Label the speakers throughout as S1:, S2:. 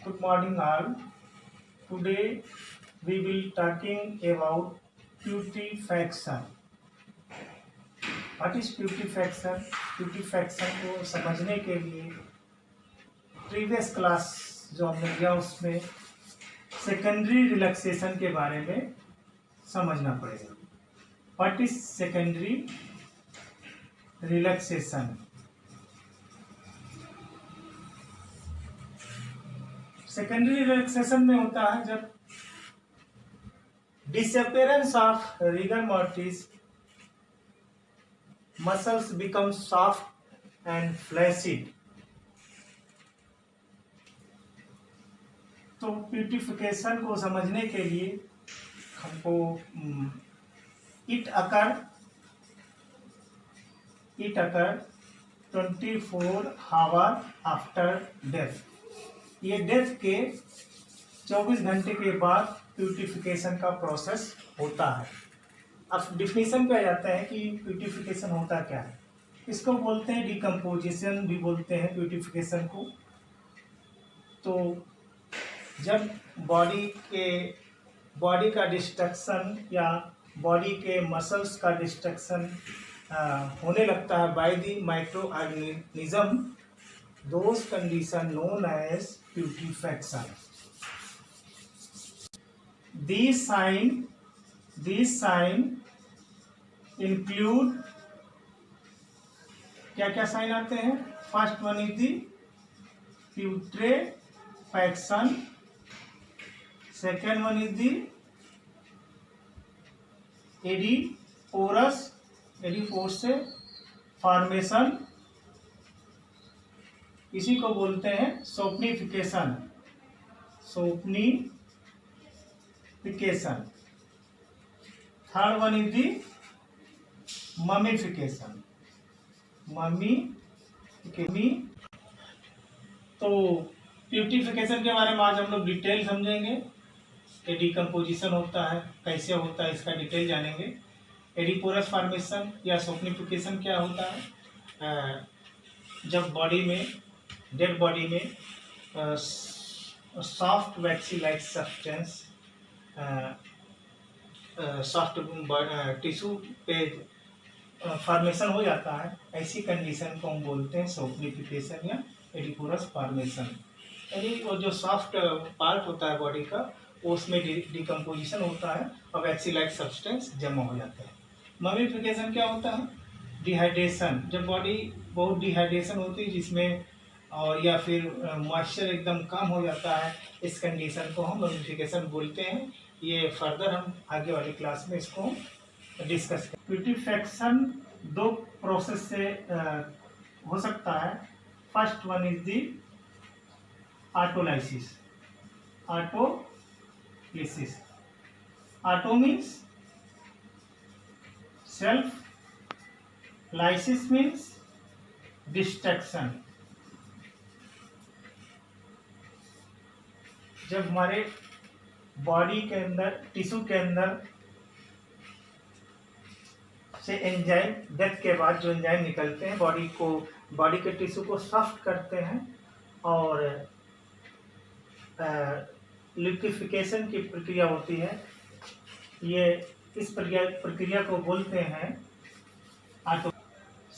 S1: Good morning all. Today we will talking about putrefaction. What is putrefaction? Putrefaction को समझने के लिए previous class जो हमने किया उसमें सेकेंडरी रिलैक्सेशन के बारे में समझना पड़ेगा. What is secondary relaxation? Secondary relaxation में होता है जब disappearance of rigor mortis, muscles become soft and flaccid. तो प्यूरिफिकेशन को समझने के लिए हमको it occur 24 hour after death. ये डेथ के 24 घंटे के बाद प्यूरिफिकेशन का प्रोसेस होता है. अब डिफिनीशन पे आ जाता है कि प्यूरिफिकेशन होता क्या है. इसको बोलते हैं डिकम्पोजिशन भी बोलते हैं प्यूरिफिकेशन को. तो जब बॉडी का डिस्ट्रक्शन या बॉडी के मसल्स का डिस्ट्रक्शन होने लगता है by the micro organism, those condition known as putrefaction. These sign include क्या क्या साइन आते हैं. First one is the putrefaction, second one is the adipocere formation, इसी को बोलते हैं saponification. Third one is the mummification. तो purification के बारे में आज हम लोग डिटेल समझेंगे. ये डिकम्पोजिशन होता है, कैसे होता है, इसका डिटेल जानेंगे. एडिपोरस फॉर्मेशन या सोपनिफिकेशन क्या होता है. जब बॉडी में, डेड बॉडी में सॉफ्ट वैक्सी लाइक सब्सटेंस सॉफ्ट टिश्यू पे फॉर्मेशन हो जाता है, ऐसी कंडीशन को हम बोलते हैं सोपनिफिकेशन या एडिपोरस फॉर्मेशन. यानी वो जो सॉफ्ट पार्ट होता है बॉडी का, उसमें डिकम्पोजिशन होता है और वैक्सी लाइक सब्सटेंस जमा हो जाता है. ममीफिकेशन क्या होता है. डिहाइड्रेशन, जब बॉडी बहुत डिहाइड्रेशन होती है जिसमें और या फिर मॉइस्चर एकदम कम हो जाता है, इस कंडीशन को हम ममीफिकेशन बोलते हैं. ये फर्दर हम आगे वाली क्लास में इसको डिस्कस करें. प्यूरिफिकेशन दो प्रोसेस से हो सकता है. First one is the autolysis. Auto means self, lysis means destruction. जब हमारे बॉडी के अंदर, टिश्यू के अंदर से एंजाइम, डेथ के बाद जो एंजाइम निकलते हैं बॉडी के टिश्यू को सॉफ्ट करते हैं और लिक्विफिकेशन की प्रक्रिया होती है. ये इस प्रक्रिया को बोलते हैं auto.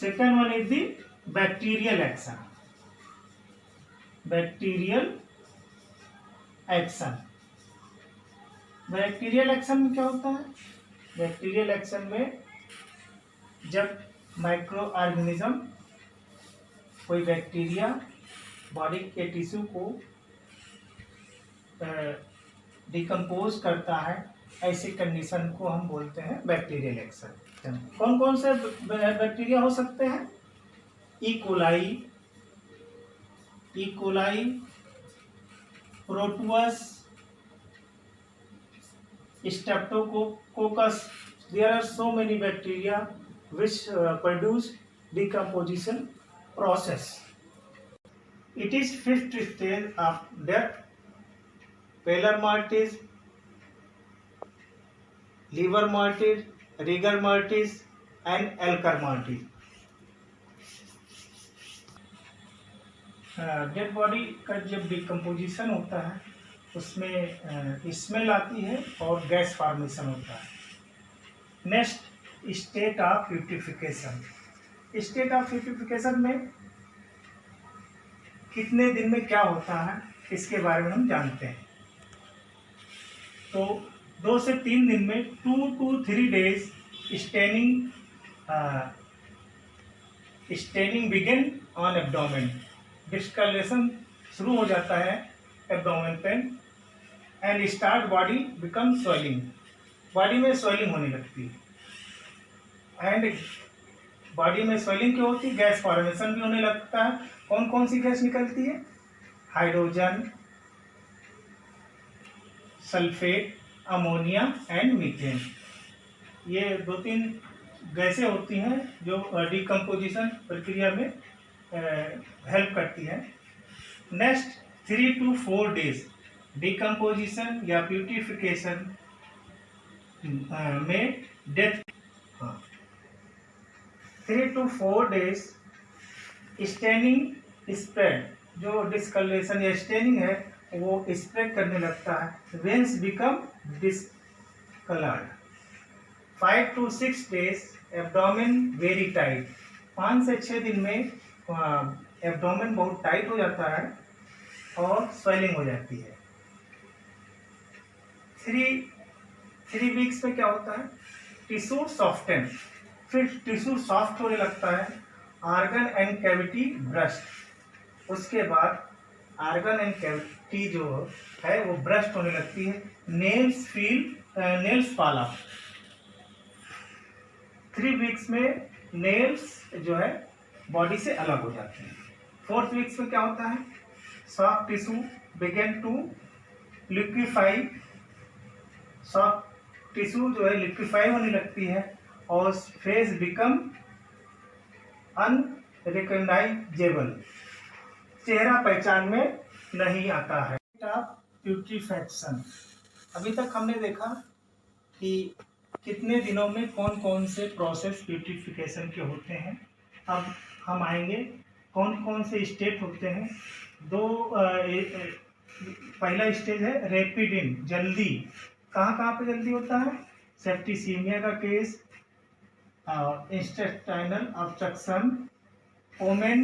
S1: Second one is the bacterial action. Bacterial action में क्या होता है. बैक्टीरियल एक्शन में जब माइक्रो ऑर्गेनिज्म, कोई बैक्टीरिया बॉडी के टिश्यू को डिकम्पोज करता है, ऐसी कंडीशन को हम बोलते हैं बैक्टीरियल एक्शन. कौन कौन से बैक्टीरिया हो सकते हैं. E coli, Proteus, streptococcus. There are so many bacteria which produce decomposition process. It is fifth stage of death. Paler mortis, liver mortis, rigor mortis and alker mortis. Dead body का जब decomposition होता है उसमें smell आती है और gas formation होता है। Next state of purification. State of purification में कितने दिन में क्या होता है इसके बारे में हम जानते हैं। तो 2 से 3 दिन में 2 to 3 days staining begin on abdomen. Discolouration शुरू हो जाता है एब्डोमेन पे and start body become swelling. Body में स्वेलिंग होने लगती है एंड बॉडी में स्वेलिंग क्यों होती है? गैस फॉर्मेशन भी होने लगता है। कौन कौन सी गैस निकलती है? Hydrogen, sulphate, ammonia and methane. ये 2-3 गैसें होती हैं जो डिकम्पोजिशन प्रक्रिया में हेल्प करती है। नेक्स्ट 3 to 4 days डिकम्पोजिशन या प्यूरिफिकेशन में death. 3 to 4 days staining spread. जो डिस्कलरेशन या स्टेनिंग है वो स्प्रेड करने लगता है। Veins become discoloured. 5 to 6 days abdomen very tight. 5 से 6 दिन में एब्डोमेन बहुत टाइट हो जाता है और स्वेलिंग हो जाती है। 3 weeks में क्या होता है? Tissue soften. फिर टिश्यू सॉफ्ट होने लगता है। Organ and cavity burst. उसके बाद आर्गन एंड कैविटी जो है वो ब्रस्ट होने लगती है। Nails fall of. 3 weeks में नेल्स जो है बॉडी से अलग हो जाते हैं। 4th weeks में क्या होता है? Soft tissue begin to liquefy. Soft tissue जो है लिक्विफाई होने लगती है और फेस बिकम अनरिकग्नाइजेबल। चेहरा पहचान में नहीं आता है। प्यूरिफिकेशन। अभी तक हमने देखा कि कितने दिनों में कौन कौन से प्रोसेस प्यूरिफिकेशन के होते हैं। अब हम आएंगे कौन कौन से स्टेप होते हैं। पहला स्टेज है रैपिड, जल्दी। कहाँ कहाँ पे जल्दी होता है? सेप्टिसीमिया का case, intestinal obstruction, women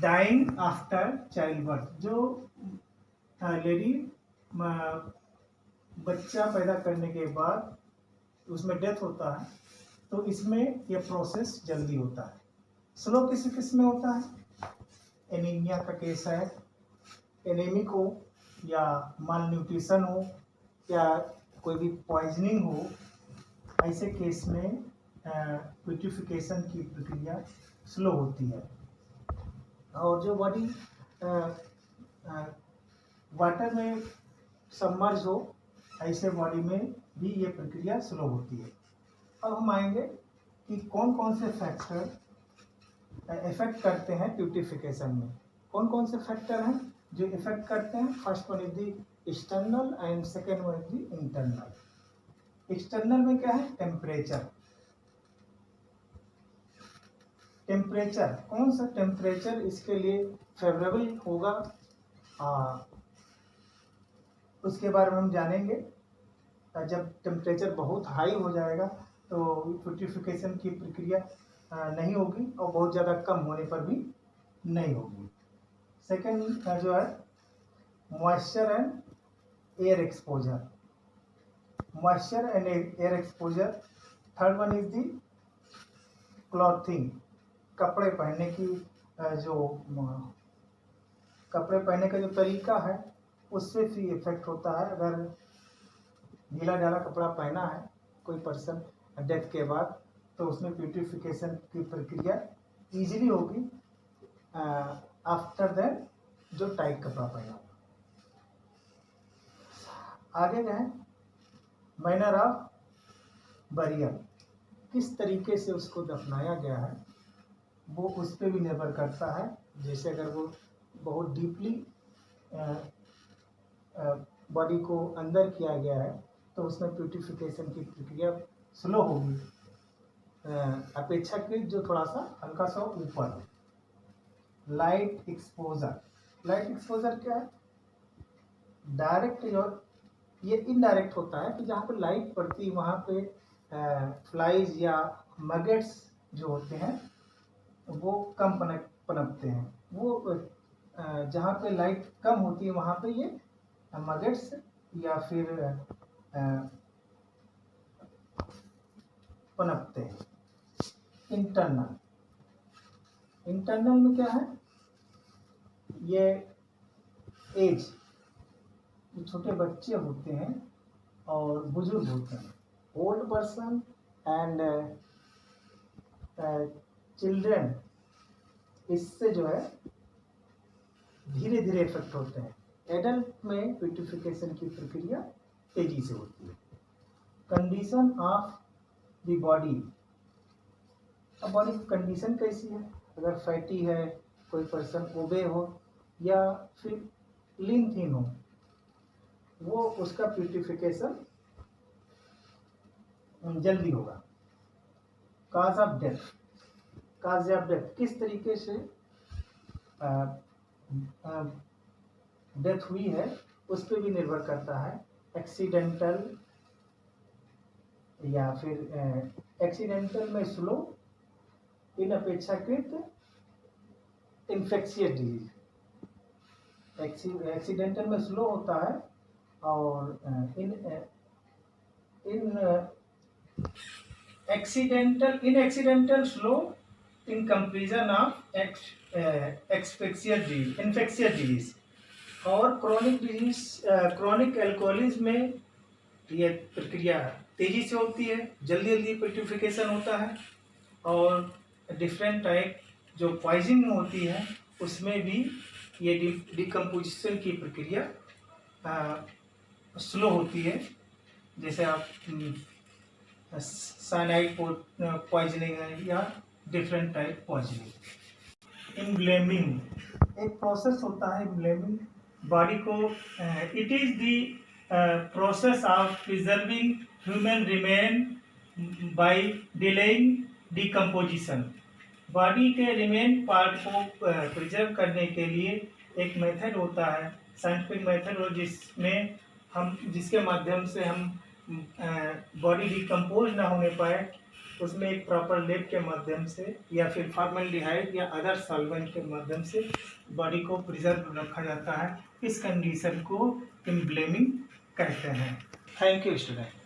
S1: dying after child birth. जो लेडी बच्चा पैदा करने के बाद उसमें डेथ होता है तो इसमें यह प्रोसेस जल्दी होता है। स्लो किस में होता है? एनीमिया का केस है। एनीमिक हो या माल न्यूट्रिशन हो या कोई भी पॉइजनिंग हो, ऐसे केस में प्यूरिफिकेशन की प्रक्रिया स्लो होती है। और जो बॉडी वाटर में सबमर्ज हो, ऐसे बॉडी में भी ये प्रक्रिया स्लो होती है। अब हम आएंगे कि कौन कौन से फैक्टर इफेक्ट करते हैं प्यूरिफिकेशन में। कौन कौन से फैक्टर हैं जो इफेक्ट करते हैं? First one is the external and second one is the internal. External में क्या है? टेम्परेचर। टेम्परेचर, कौन सा टेम्परेचर इसके लिए फेवरेबल होगा उसके बारे में हम जानेंगे। जब टेम्परेचर बहुत हाई हो जाएगा तो प्यूरिफिकेशन की प्रक्रिया नहीं होगी और बहुत ज़्यादा कम होने पर भी नहीं होगी। सेकेंड जो है moisture and air exposure. Moisture and air exposure. Third one is the clothing. कपड़े पहनने की कपड़े पहनने का जो तरीका है उससे भी इफेक्ट होता है। अगर ढीला ढाला कपड़ा पहना है कोई पर्सन डेथ के बाद तो उसमें प्यूरिफिकेशन की प्रक्रिया इजीली होगी आफ्टर दैट जो टाइट कपड़ा पहना होगा। आगे गए मैनर ऑफ बरियल। किस तरीके से उसको दफनाया गया है वो उस पर भी निर्भर करता है। जैसे अगर वो बहुत डीपली बॉडी को अंदर किया गया है तो उसमें प्यूरिफिकेशन की प्रक्रिया स्लो होगी अपेक्षाकृत जो थोड़ा सा हल्का सा ऊपर। Light exposure. लाइट एक्सपोजर क्या है? डायरेक्ट और ये इनडायरेक्ट होता है कि जहाँ पे लाइट पड़ती है वहाँ पे फ्लाइज या मगेट्स जो होते हैं वो कम पनपते हैं। वो जहाँ पे लाइट कम होती है वहाँ पे ये मगेट्स या फिर पनपते हैं। इंटरनल, इंटरनल में क्या है? ये एज, जो छोटे बच्चे होते हैं और बुजुर्ग होते हैं, ओल्ड पर्सन एंड चिल्ड्रन, इससे जो है धीरे धीरे इफेक्ट होते हैं। एडल्ट में ब्यूटिफिकेशन की प्रक्रिया तेजी से होती है। Condition of the body. अब बॉडी की कंडीशन कैसी है? अगर फैटी है, कोई पर्सन ओबे हो या फिर लीन थीन हो, वो उसका ब्यूटिफिकेशन जल्दी होगा। Cause of death, cause of death किस तरीके से डेथ हुई है उस पर भी निर्भर करता है। एक्सीडेंटल या फिर एक्सीडेंटल में स्लो, इन अपेक्षाकृत इन्फेक्शियस डिजीज। एक्सीडेंटल में स्लो होता है और इन accidental slow in comparison of infectious disease. और क्रोनिक डिजीज, क्रोनिक एल्कोहलिज्म में ये प्रक्रिया तेजी से होती है, जल्दी जल्दी पेट्रिफिकेशन होता है। और डिफरेंट टाइप जो पॉइजनिंग होती है उसमें भी ये डिकम्पोजिशन की प्रक्रिया स्लो होती है। जैसे आप साइनाइड पॉइजनिंग है या डिफरेंट टाइप पॉइजनिंग। इनब्लेमिंग एक प्रोसेस होता है। इनब्लेमिंग बॉडी को, it is the process of preserving human remain by delaying decomposition. Body के रिमेन पार्ट को प्रिजर्व करने के लिए एक मेथड होता है, साइंटिफिक मेथड, और जिसके माध्यम से हम बॉडी डिकम्पोज ना होने पाए, उसमें एक प्रॉपर लेप के माध्यम से या फिर फॉर्मल्डिहाइड या अदर सॉल्वेंट के माध्यम से बॉडी को प्रिजर्व रखा जाता है। इस कंडीशन को इनब्लेमिंग कहते हैं। Thank you student.